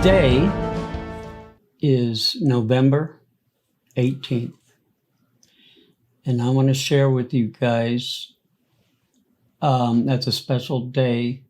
Today is November 18th, and I want to share with you guys that's a special day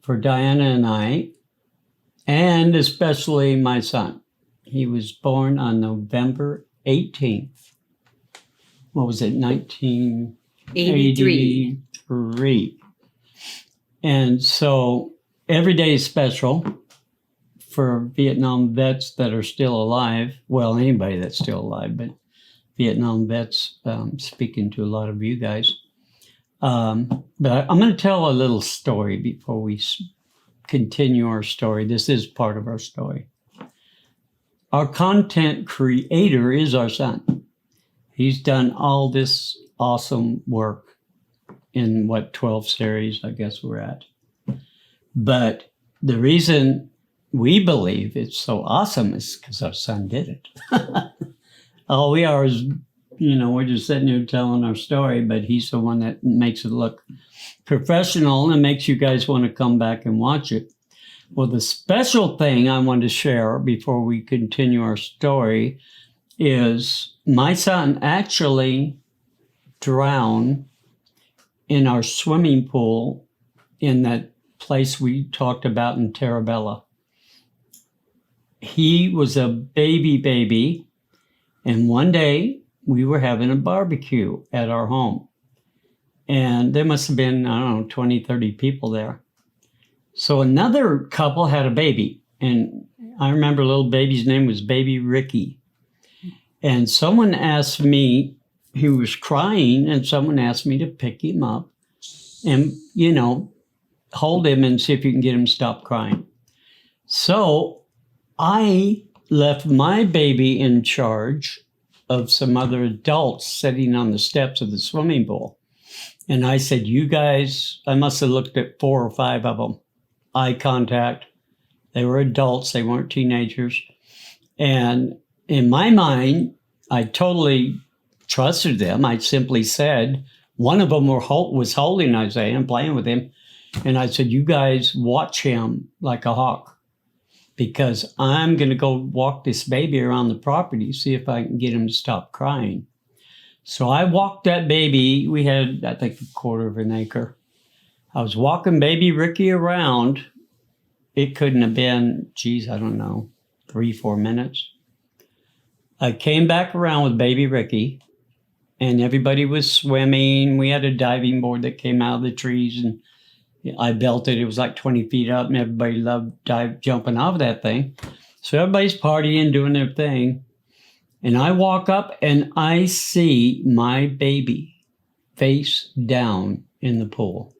for Diana and I, and especially my son. He was born on November 18th. What was it, 1983? And so every day is special for Vietnam vets that are still alive. Well, anybody that's still alive, but Vietnam vets, speaking to a lot of you guys. But I'm going to tell a little story before we continue our story. This is part of our story. Our content creator is our son. He's done all this awesome work in 12 series, I guess we're at. But the reason we believe it's so awesome is because our son did it. All we are is, we're just sitting here telling our story, but he's the one that makes it look professional and makes you guys want to come back and watch it. Well, the special thing I want to share before we continue our story is my son actually drowned in our swimming pool in that place we talked about in Terabella. He was a baby, and one day we were having a barbecue at our home. And there must have been, 20, 30 people there. So another couple had a baby, and I remember little baby's name was Baby Ricky. And someone asked me, he was crying, and someone asked me to pick him up and, hold him and see if you can get him to stop crying. So I left my baby in charge of some other adults sitting on the steps of the swimming pool. And I said, you guys, I must have looked at 4 or 5 of them. Eye contact. They were adults. They weren't teenagers. And in my mind, I totally trusted them. I simply said, one of them was holding Isaiah and playing with him. And I said, you guys watch him like a hawk, because I'm going to go walk this baby around the property, see if I can get him to stop crying. So I walked that baby. We had, I think, a quarter of an acre. I was walking baby Ricky around. It couldn't have been, 3-4 minutes. I came back around with baby Ricky, and everybody was swimming. We had a diving board that came out of the trees, and I built it. It was like 20 feet up, and everybody loved jumping off that thing. So everybody's partying, doing their thing. And I walk up, and I see my baby face down in the pool.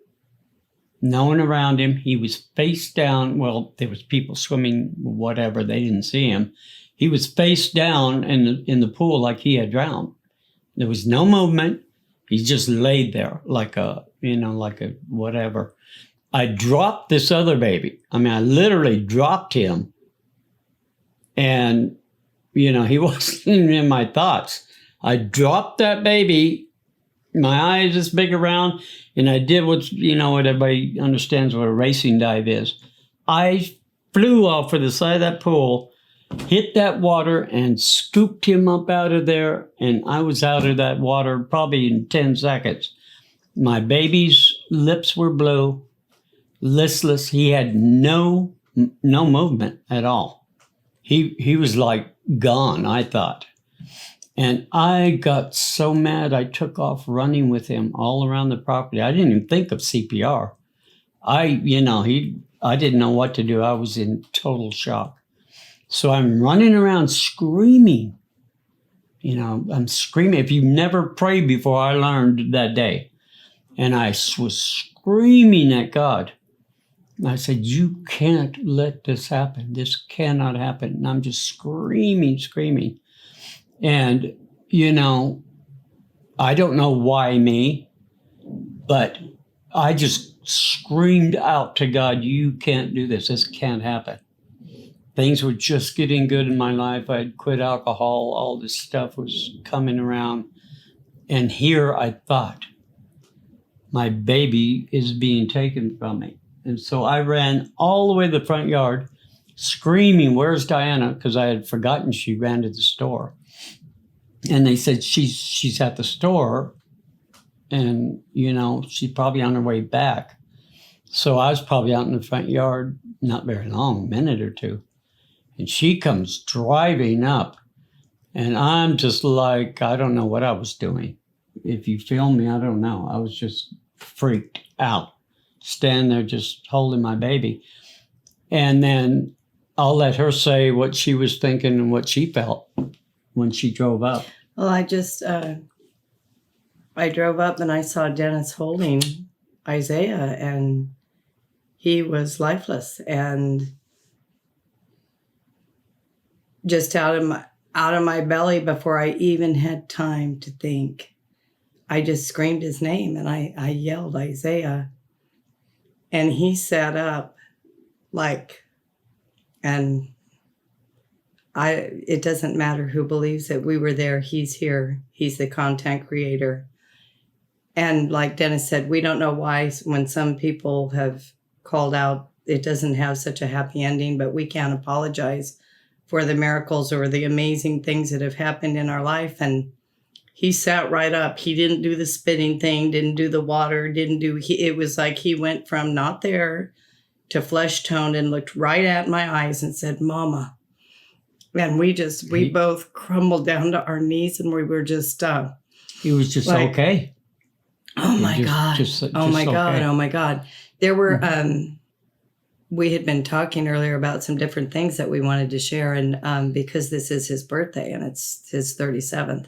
No one around him. He was face down. Well, there was people swimming, whatever. They didn't see him. He was face down in the pool like he had drowned. There was no movement. He just laid there like a whatever. I dropped this other baby. I literally dropped him. And, he wasn't in my thoughts. I dropped that baby, my eyes this big around, and I did what everybody understands what a racing dive is. I flew off for the side of that pool, hit that water, and scooped him up out of there. And I was out of that water probably in 10 seconds. My baby's lips were blue, listless. He had no movement at all. He was like gone, I thought. And I got so mad, I took off running with him all around the property. I didn't even think of CPR. I didn't know what to do. I was in total shock. So I'm running around screaming. I'm screaming. If you've never prayed before, I learned that day. And I was screaming at God. And I said, you can't let this happen. This cannot happen. And I'm just screaming. And, I don't know why me, but I just screamed out to God, you can't do this. This can't happen. Things were just getting good in my life. I'd quit alcohol. All this stuff was coming around. And here I thought, my baby is being taken from me. And so I ran all the way to the front yard. screaming, "Where's Diana?" Because I had forgotten she ran to the store. And they said, she's at the store, and, she's probably on her way back. So I was probably out in the front yard, not very long, a minute or two. And she comes driving up. And I'm just like, I don't know what I was doing. If you film me, I don't know. I was just freaked out, standing there just holding my baby. And then I'll let her say what she was thinking and what she felt when she drove up. Well, I drove up and I saw Dennis holding Isaiah, and he was lifeless. And just out of my belly, before I even had time to think, I just screamed his name, and I yelled Isaiah. And he sat up and it doesn't matter who believes it. We were there. He's here. He's the content creator. And like Dennis said, we don't know why when some people have called out, it doesn't have such a happy ending, but we can't apologize for the miracles or the amazing things that have happened in our life. And he sat right up. He didn't do the spitting thing, didn't do the water, it was like he went from not there to flesh toned and looked right at my eyes and said, "Mama." And we both crumbled down to our knees, and we were just, he was just like, okay. Oh my God. Oh my God. Okay. Oh my God. There were, we had been talking earlier about some different things that we wanted to share. And because this is his birthday and it's his 37th,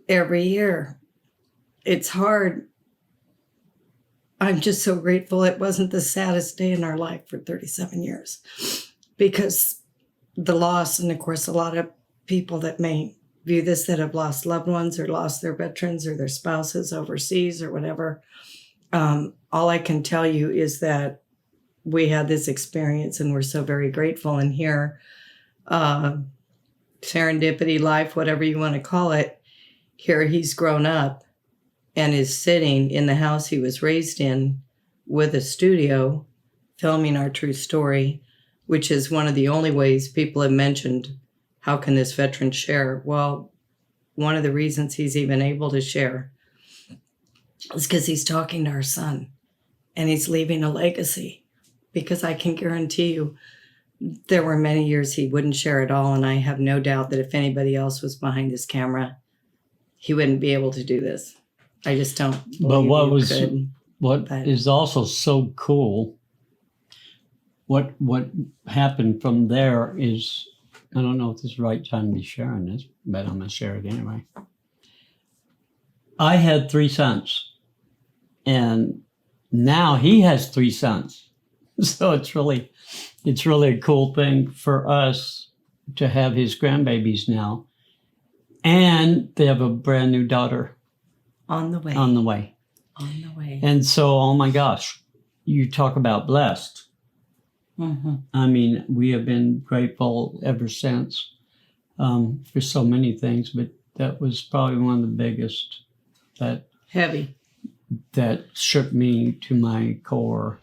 every year, it's hard. I'm just so grateful it wasn't the saddest day in our life for 37 years, because the loss, and of course, a lot of people that may view this that have lost loved ones or lost their veterans or their spouses overseas or whatever. All I can tell you is that we had this experience, and we're so very grateful. And here, serendipity, life, whatever you want to call it, here he's grown up and is sitting in the house he was raised in with a studio filming our true story, which is one of the only ways people have mentioned, how can this veteran share? Well, one of the reasons he's even able to share is because he's talking to our son, and he's leaving a legacy, because I can guarantee you there were many years he wouldn't share at all. And I have no doubt that if anybody else was behind his camera, he wouldn't be able to do this. I just don't believe what is also so cool, what happened from there is, I don't know if this is the right time to be sharing this, but I'm going to share it anyway. I had 3 sons, and now he has 3 sons. So it's really a cool thing for us to have his grandbabies now. And they have a brand new daughter. On the way. And so, oh my gosh, you talk about blessed. Mm-hmm. I mean, we have been grateful ever since for so many things, but that was probably one of the biggest that heavy, that shook me to my core.